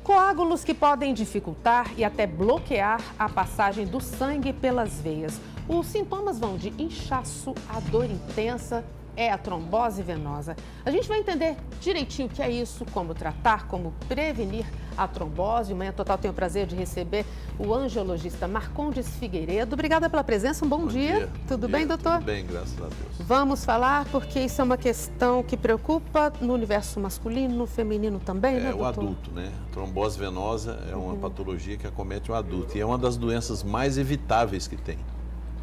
Coágulos que podem dificultar e até bloquear a passagem do sangue pelas veias. Os sintomas vão de inchaço a dor intensa, é a trombose venosa. A gente vai entender direitinho o que é isso, como tratar, como prevenir a trombose. Manhã Total tem o prazer de receber o angiologista Marcondes Figueiredo. Obrigada pela presença, um bom dia. Tudo bem, doutor? Tudo bem, graças a Deus. Vamos falar porque isso é uma questão que preocupa no universo masculino, no feminino também, né, doutor? O adulto, né? A trombose venosa é uma patologia que acomete o adulto e é uma das doenças mais evitáveis que tem.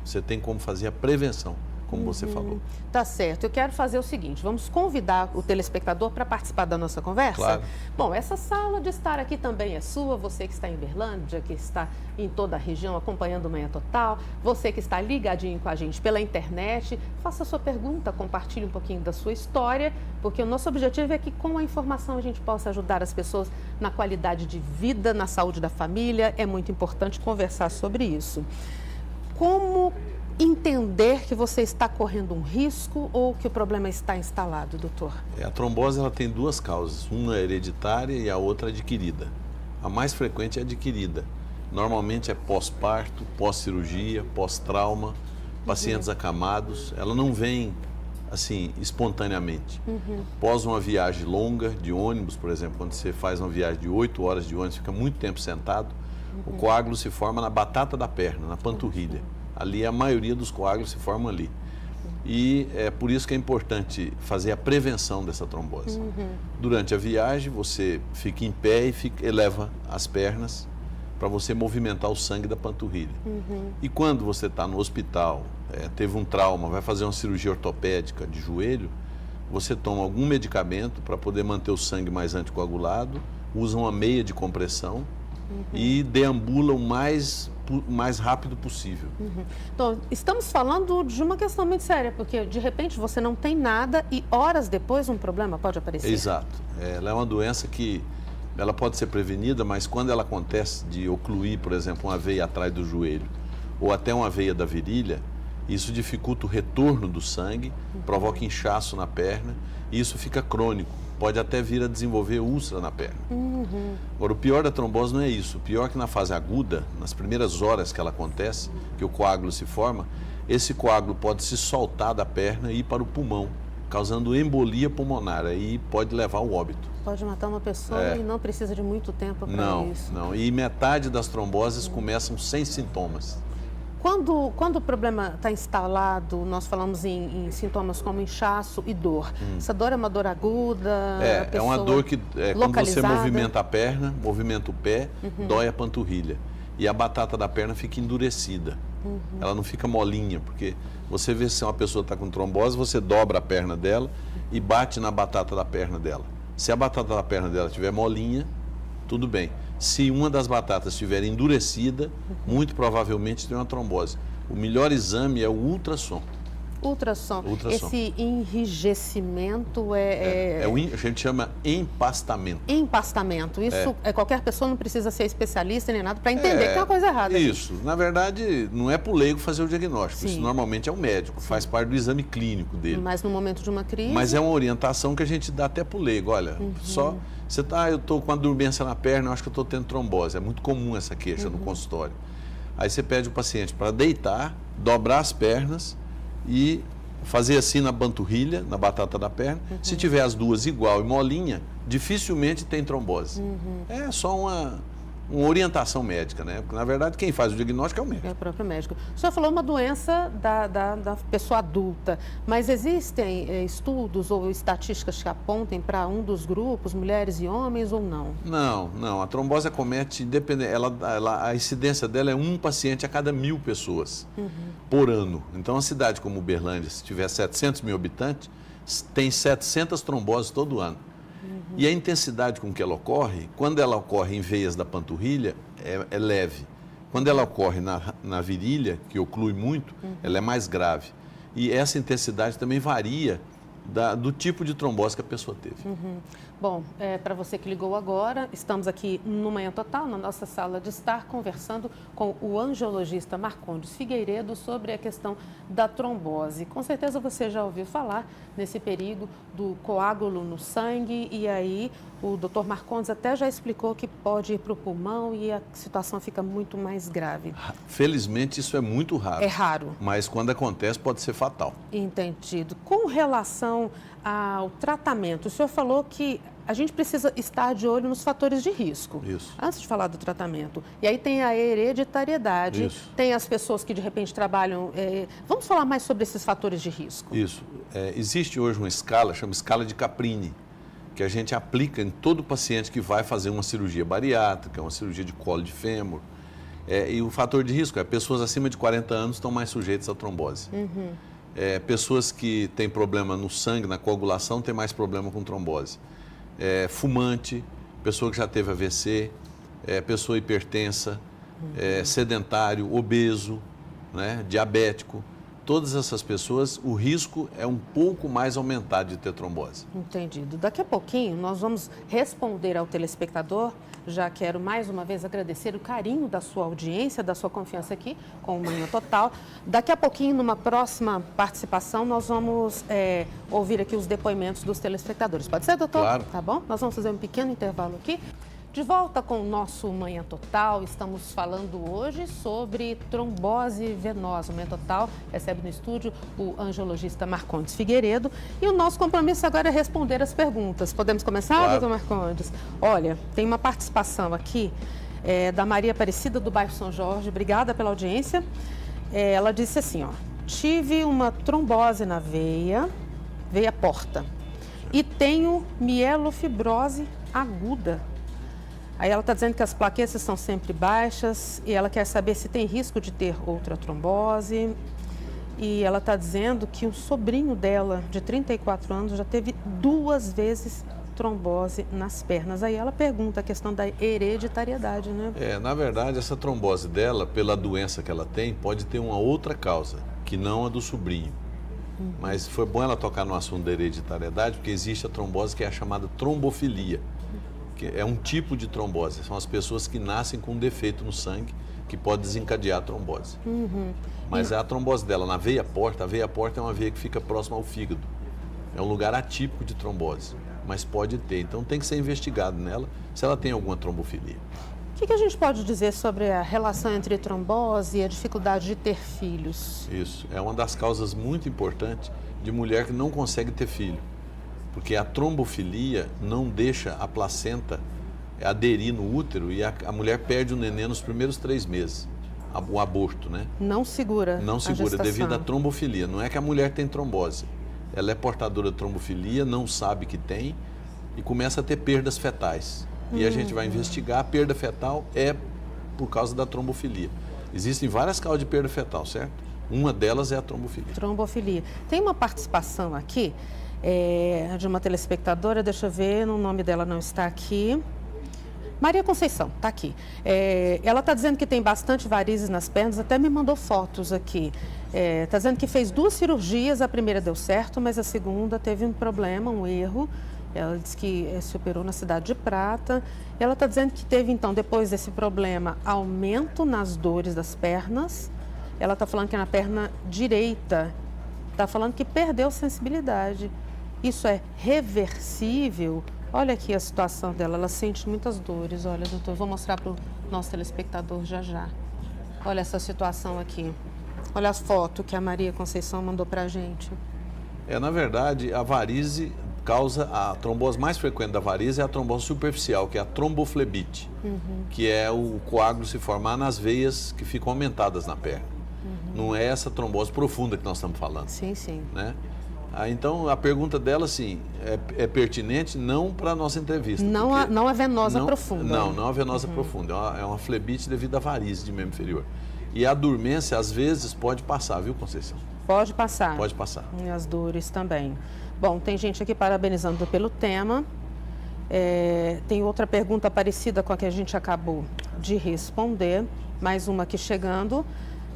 Você tem como fazer a prevenção, como você falou. Tá certo. Eu quero fazer o seguinte, vamos convidar o telespectador para participar da nossa conversa? Claro. Bom, essa sala de estar aqui também é sua, você que está em Berlândia, que está em toda a região acompanhando o Manhã Total, você que está ligadinho com a gente pela internet, faça a sua pergunta, compartilhe um pouquinho da sua história, porque o nosso objetivo é que com a informação a gente possa ajudar as pessoas na qualidade de vida, na saúde da família. É muito importante conversar sobre isso. Como entender que você está correndo um risco ou que o problema está instalado, doutor? A trombose ela tem duas causas, uma é hereditária e a outra adquirida. A mais frequente é adquirida. Normalmente é pós-parto, pós-cirurgia, pós-trauma, pacientes acamados. Ela não vem assim espontaneamente. Pós uma viagem longa de ônibus, por exemplo, quando você faz uma viagem de 8 horas de ônibus, fica muito tempo sentado, o coágulo se forma na batata da perna, na panturrilha. Ali a maioria dos coágulos se formam ali. E é por isso que é importante fazer a prevenção dessa trombose. Durante a viagem, você fica em pé e eleva as pernas para você movimentar o sangue da panturrilha. E quando você está no hospital, teve um trauma, vai fazer uma cirurgia ortopédica de joelho, você toma algum medicamento para poder manter o sangue mais anticoagulado, usa uma meia de compressão e deambula o mais rápido possível. Então, estamos falando de uma questão muito séria, porque de repente você não tem nada e horas depois um problema pode aparecer. Exato. Ela é uma doença que ela pode ser prevenida, mas quando ela acontece de ocluir, por exemplo, uma veia atrás do joelho ou até uma veia da virilha, isso dificulta o retorno do sangue, provoca inchaço na perna e isso fica crônico. Pode até vir a desenvolver úlcera na perna. Agora, o pior da trombose não é isso. O pior é que na fase aguda, nas primeiras horas que ela acontece, que o coágulo se forma, esse coágulo pode se soltar da perna e ir para o pulmão, causando embolia pulmonar. Aí pode levar ao óbito. Pode matar uma pessoa e não precisa de muito tempo para isso. Não. E metade das tromboses começam sem sintomas. Quando o problema está instalado, nós falamos em sintomas como inchaço e dor. Essa dor é uma dor aguda? É uma dor que, quando você movimenta a perna, movimenta o pé, dói a panturrilha. E a batata da perna fica endurecida. Ela não fica molinha, porque você vê se uma pessoa está com trombose, você dobra a perna dela e bate na batata da perna dela. Se a batata da perna dela estiver molinha, tudo bem. Se uma das batatas estiver endurecida, muito provavelmente tem uma trombose. O melhor exame é o ultrassom. Ultrassom. Esse enrijecimento a gente chama empastamento. Empastamento. Isso qualquer pessoa não precisa ser especialista nem nada para entender que tem uma coisa errada. Isso. Na verdade, não é para o leigo fazer o diagnóstico. Isso normalmente é o médico, faz parte do exame clínico dele. Mas no momento de uma crise... Mas é uma orientação que a gente dá até para o leigo. Olha, só... eu estou com a dormência na perna, eu acho que eu estou tendo trombose. É muito comum essa queixa no consultório. Aí você pede o paciente para deitar, dobrar as pernas e fazer assim na panturrilha, na batata da perna. Se tiver as duas igual e molinha, dificilmente tem trombose. É só uma orientação médica, né? Porque, na verdade, quem faz o diagnóstico é o médico. É o próprio médico. O senhor falou uma doença da pessoa adulta, mas existem estudos ou estatísticas que apontem para um dos grupos, mulheres e homens, ou não? Não. A trombose acomete, a incidência dela é um paciente a cada 1.000 pessoas por ano. Então, uma cidade como Uberlândia, se tiver 700 mil habitantes, tem 700 tromboses todo ano. E a intensidade com que ela ocorre, quando ela ocorre em veias da panturrilha, é leve. Quando ela ocorre na virilha, que oclui muito, ela é mais grave. E essa intensidade também varia do tipo de trombose que a pessoa teve. Bom, para você que ligou agora, estamos aqui no Manhã Total, na nossa sala de estar, conversando com o angiologista Marcondes Figueiredo sobre a questão da trombose. Com certeza você já ouviu falar nesse perigo do coágulo no sangue, e aí o doutor Marcondes até já explicou que pode ir para o pulmão e a situação fica muito mais grave. Felizmente isso é muito raro. É raro. Mas quando acontece pode ser fatal. Entendido. Com relação ao tratamento, o senhor falou que a gente precisa estar de olho nos fatores de risco. Isso. Antes de falar do tratamento. E aí tem a hereditariedade, Isso. tem as pessoas que de repente trabalham... Vamos falar mais sobre esses fatores de risco. Isso. Existe hoje uma escala, chama escala de Caprini, que a gente aplica em todo paciente que vai fazer uma cirurgia bariátrica, uma cirurgia de colo de fêmur. E o fator de risco é pessoas acima de 40 anos estão mais sujeitas à trombose. Pessoas que têm problema no sangue, na coagulação, têm mais problema com trombose. Fumante, pessoa que já teve AVC, pessoa hipertensa, sedentário, obeso, né, diabético. Todas essas pessoas, o risco é um pouco mais aumentado de ter trombose. Entendido. Daqui a pouquinho nós vamos responder ao telespectador. Já quero mais uma vez agradecer o carinho da sua audiência, da sua confiança aqui com o Manhã Total. Daqui a pouquinho, numa próxima participação, nós vamos ouvir aqui os depoimentos dos telespectadores. Pode ser, doutor? Claro. Tá bom? Nós vamos fazer um pequeno intervalo aqui. De volta com o nosso Manhã Total, estamos falando hoje sobre trombose venosa. O Manhã Total recebe no estúdio o angiologista Marcondes Figueiredo e o nosso compromisso agora é responder as perguntas. Podemos começar, claro, doutor Marcondes? Olha, tem uma participação aqui da Maria Aparecida do bairro São Jorge. Obrigada pela audiência. Ela disse assim, ó, tive uma trombose na veia porta e tenho mielofibrose aguda. Aí ela está dizendo que as plaquetas são sempre baixas e ela quer saber se tem risco de ter outra trombose. E ela está dizendo que um sobrinho dela, de 34 anos, já teve 2 vezes trombose nas pernas. Aí ela pergunta a questão da hereditariedade, né? Na verdade, essa trombose dela, pela doença que ela tem, pode ter uma outra causa, que não a do sobrinho. Mas foi bom ela tocar no assunto da hereditariedade, porque existe a trombose que é a chamada trombofilia. É um tipo de trombose, são as pessoas que nascem com um defeito no sangue que pode desencadear a trombose. Mas a trombose dela na veia porta, a veia porta é uma veia que fica próxima ao fígado. É um lugar atípico de trombose, mas pode ter. Então tem que ser investigado nela se ela tem alguma trombofilia. O que a gente pode dizer sobre a relação entre trombose e a dificuldade de ter filhos? Isso, é uma das causas muito importantes de mulher que não consegue ter filho. Porque a trombofilia não deixa a placenta aderir no útero e a mulher perde o neném nos primeiros 3 meses, o aborto, né? Não segura. Não segura, devido à trombofilia. Não é que a mulher tem trombose, ela é portadora de trombofilia, não sabe que tem e começa a ter perdas fetais. E a gente vai investigar, a perda fetal é por causa da trombofilia. Existem várias causas de perda fetal, certo? Uma delas é a trombofilia. Trombofilia. Tem uma participação aqui de uma telespectadora, deixa eu ver, o nome dela não está aqui. Maria Conceição, está aqui. Ela está dizendo que tem bastante varizes nas pernas, até me mandou fotos aqui. Está dizendo que fez 2 cirurgias, a primeira deu certo, mas a segunda teve um problema, um erro. Ela disse que se operou na Cidade de Prata. Ela está dizendo que teve, então, depois desse problema, aumento nas dores das pernas. Ela está falando que na perna direita, está falando que perdeu sensibilidade. Isso é reversível? Olha aqui a situação dela, ela sente muitas dores. Olha, doutor, vou mostrar para o nosso telespectador já já. Olha essa situação aqui. Olha as fotos que a Maria Conceição mandou para a gente. Na verdade, a varize causa, a trombose mais frequente da varize é a trombose superficial, que é a tromboflebite, que é o coágulo se formar nas veias que ficam aumentadas na perna. Não é essa trombose profunda que nós estamos falando. Sim, sim. Né? Então, a pergunta dela, sim, é pertinente não para a nossa entrevista. Não a venosa profunda. Não a venosa profunda. É uma flebite devido à varize de membro inferior. E a dormência, às vezes, pode passar, viu, Conceição? Pode passar. Pode passar. E as dores também. Bom, tem gente aqui parabenizando pelo tema. Tem outra pergunta parecida com a que a gente acabou de responder. Mais uma aqui chegando.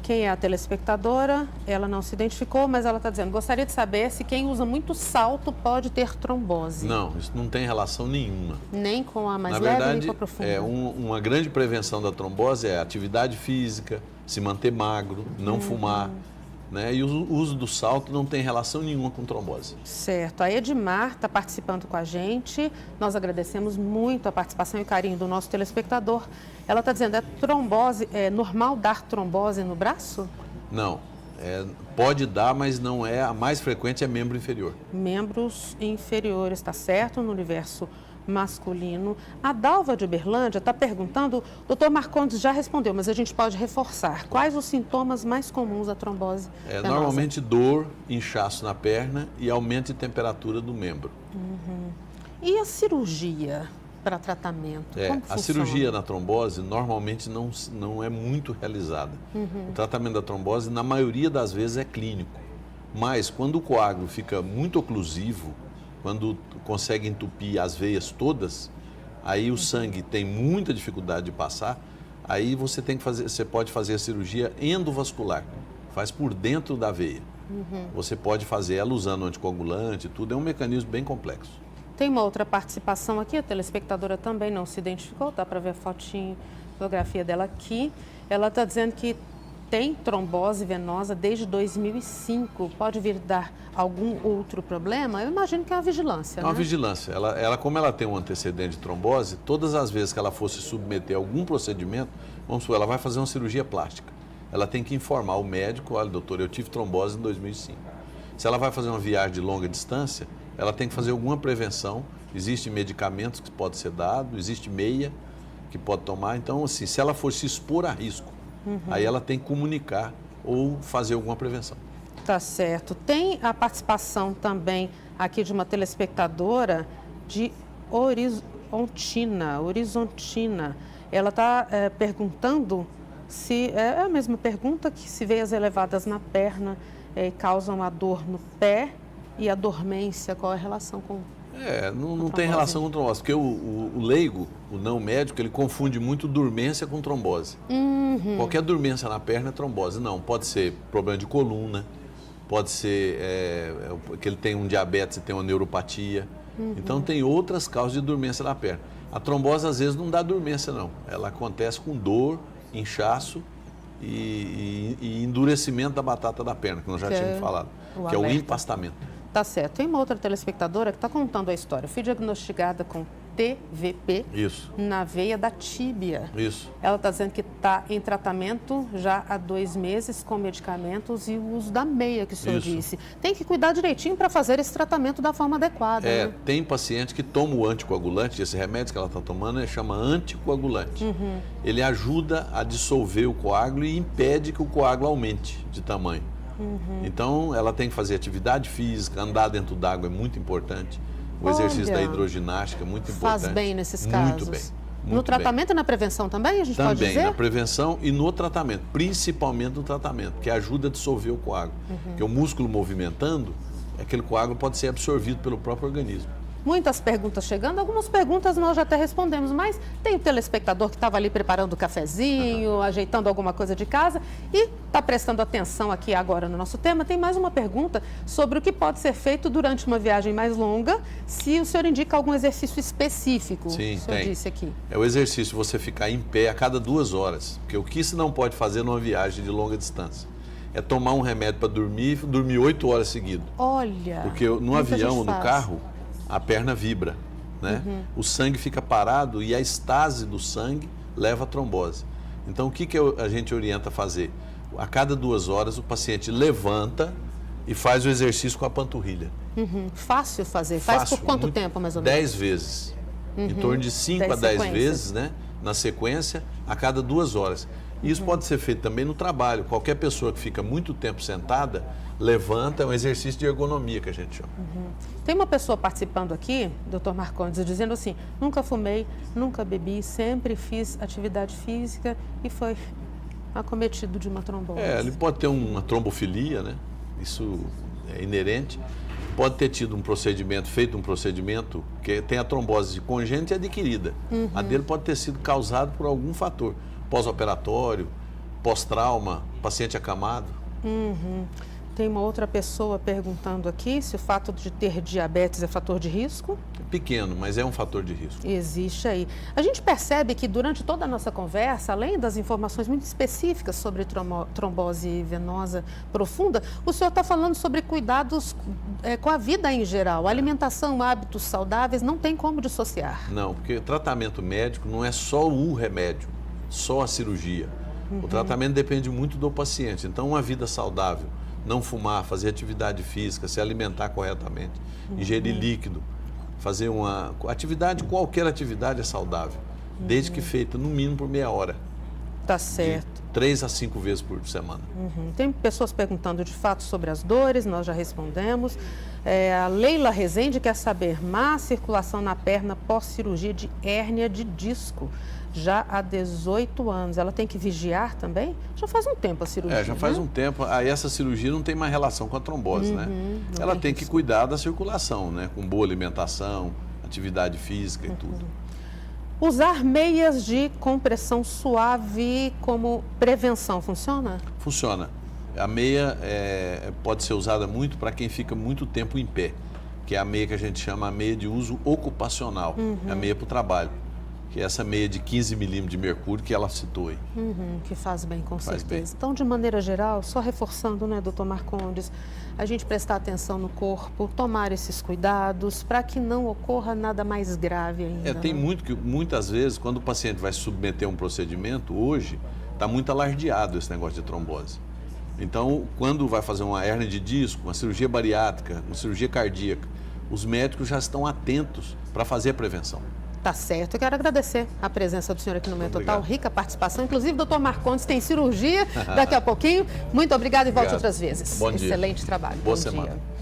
Quem é a telespectadora? Ela não se identificou, mas ela está dizendo, gostaria de saber se quem usa muito salto pode ter trombose. Não, isso não tem relação nenhuma. Nem com a mais Na leve, verdade, nem com a profunda. uma grande prevenção da trombose é a atividade física, se manter magro, não fumar, né? E o uso do salto não tem relação nenhuma com trombose. Certo. A Edmar está participando com a gente. Nós agradecemos muito a participação e carinho do nosso telespectador. Ela está dizendo, é normal dar trombose no braço? Não, pode dar, mas não é, a mais frequente é membro inferior. Membros inferiores, está certo, no universo masculino. A Dalva de Uberlândia está perguntando, o doutor Marcondes já respondeu, mas a gente pode reforçar. Quais os sintomas mais comuns da trombose venosa? Normalmente dor, inchaço na perna e aumento de temperatura do membro. E a cirurgia para tratamento? Como A funciona? cirurgia na trombose normalmente não é muito realizada. O tratamento da trombose, na maioria das vezes, é clínico. Mas quando o coágulo fica muito oclusivo, quando consegue entupir as veias todas, aí o sangue tem muita dificuldade de passar, aí você pode fazer a cirurgia endovascular, faz por dentro da veia. Você pode fazer ela usando anticoagulante, tudo, é um mecanismo bem complexo. Tem uma outra participação aqui, a telespectadora também não se identificou, dá para ver a fotografia dela aqui. Ela está dizendo que tem trombose venosa desde 2005. Pode vir dar algum outro problema? Eu imagino que é uma vigilância, É uma né? vigilância. Como ela tem um antecedente de trombose, todas as vezes que ela for se submeter a algum procedimento, vamos supor, ela vai fazer uma cirurgia plástica. Ela tem que informar o médico, olha, doutor, eu tive trombose em 2005. Se ela vai fazer uma viagem de longa distância, ela tem que fazer alguma prevenção. Existem medicamentos que podem ser dados, existe meia que pode tomar. Então, assim, se ela for se expor a risco, aí ela tem que comunicar ou fazer alguma prevenção. Tá certo. Tem a participação também aqui de uma telespectadora de Horizontina. Ela está perguntando se é a mesma pergunta, que se veias elevadas na perna causam a dor no pé e a dormência, qual é a relação com Não tem relação com trombose, porque o leigo, o não médico, ele confunde muito dormência com trombose. Qualquer dormência na perna é trombose. Não, pode ser problema de coluna, pode ser que ele tem um diabetes e tem uma neuropatia. Então tem outras causas de dormência na perna. A trombose às vezes não dá dormência não, ela acontece com dor, inchaço e endurecimento da batata da perna, que nós já tínhamos falado, que é o empastamento. Tá certo. Tem uma outra telespectadora que está contando a história. Fui diagnosticada com TVP na veia da tíbia. Ela está dizendo que está em tratamento já há 2 meses com medicamentos e o uso da meia, que o senhor disse. Tem que cuidar direitinho para fazer esse tratamento da forma adequada. Né? Tem paciente que toma o anticoagulante, esse remédio que ela está tomando, chama anticoagulante. Ele ajuda a dissolver o coágulo e impede que o coágulo aumente de tamanho. Então, ela tem que fazer atividade física, andar dentro d'água é muito importante. O exercício da hidroginástica é muito importante. Faz bem nesses casos. Muito bem. No tratamento e na prevenção também, a gente pode dizer? Também, na prevenção e no tratamento, principalmente no tratamento, que ajuda a dissolver o coágulo. Porque o músculo movimentando, aquele coágulo pode ser absorvido pelo próprio organismo. Muitas perguntas chegando, algumas perguntas nós já até respondemos, mas tem o telespectador que estava ali preparando o cafezinho, ajeitando alguma coisa de casa e está prestando atenção aqui agora no nosso tema. Tem mais uma pergunta sobre o que pode ser feito durante uma viagem mais longa, se o senhor indica algum exercício específico. Sim, o senhor disse aqui. É o exercício você ficar em pé a cada 2 horas, porque o que se não pode fazer numa viagem de longa distância é tomar um remédio para dormir 8 horas seguidas. Olha! Porque no avião, no carro, a perna vibra, né? O sangue fica parado e a estase do sangue leva à trombose. Então, o que a gente orienta a fazer? A cada 2 horas, o paciente levanta e faz o exercício com a panturrilha. Fácil fazer? Faz por quanto tempo, mais ou menos? 10 vezes. Em torno de 5 a 10 vezes, né? Na sequência, a cada 2 horas. E isso pode ser feito também no trabalho. Qualquer pessoa que fica muito tempo sentada, levanta, é um exercício de ergonomia que a gente chama. Tem uma pessoa participando aqui, doutor Marcondes, dizendo assim, nunca fumei, nunca bebi, sempre fiz atividade física e foi acometido de uma trombose. Ele pode ter uma trombofilia, né? Isso é inerente. Pode ter tido feito um procedimento que tem a trombose congênita e adquirida. A dele pode ter sido causada por algum fator pós-operatório, pós-trauma, paciente acamado. Tem uma outra pessoa perguntando aqui se o fato de ter diabetes é fator de risco. Pequeno, mas é um fator de risco. Existe aí. A gente percebe que durante toda a nossa conversa, além das informações muito específicas sobre trombose venosa profunda, o senhor está falando sobre cuidados com a vida em geral. Alimentação, hábitos saudáveis, não tem como dissociar. Não, porque tratamento médico não é só o remédio, só a cirurgia. O tratamento depende muito do paciente. Então, uma vida saudável, não fumar, fazer atividade física, se alimentar corretamente, ingerir líquido, fazer uma atividade, qualquer atividade é saudável, desde que feita no mínimo por meia hora. Tá certo. De 3 a 5 vezes por semana. Tem pessoas perguntando de fato sobre as dores, nós já respondemos. A Leila Rezende quer saber, má circulação na perna pós-cirurgia de hérnia de disco, já há 18 anos. Ela tem que vigiar também? Já faz um tempo a cirurgia, já faz um tempo. Aí essa cirurgia não tem mais relação com a trombose, né? Ela tem que cuidar da circulação, né? Com boa alimentação, atividade física e tudo. Usar meias de compressão suave como prevenção, funciona? Funciona. A meia pode ser usada muito para quem fica muito tempo em pé, que é a meia que a gente chama a meia de uso ocupacional, é a meia para o trabalho, que é essa meia de 15 milímetros de mercúrio que ela citou aí. Que faz bem, com Faz certeza. bem. Então, de maneira geral, só reforçando, né, doutor Marcondes, a gente prestar atenção no corpo, tomar esses cuidados para que não ocorra nada mais grave ainda. Tem muitas vezes, quando o paciente vai se submeter a um procedimento, hoje, está muito alardeado esse negócio de trombose. Então, quando vai fazer uma hérnia de disco, uma cirurgia bariátrica, uma cirurgia cardíaca, os médicos já estão atentos para fazer a prevenção. Tá certo. Eu quero agradecer a presença do senhor aqui no Momento Total, rica participação. Inclusive, o doutor Marcondes tem cirurgia daqui a pouquinho. Muito obrigado e volte outras vezes. Bom dia. Excelente trabalho. Boa Bom semana. dia.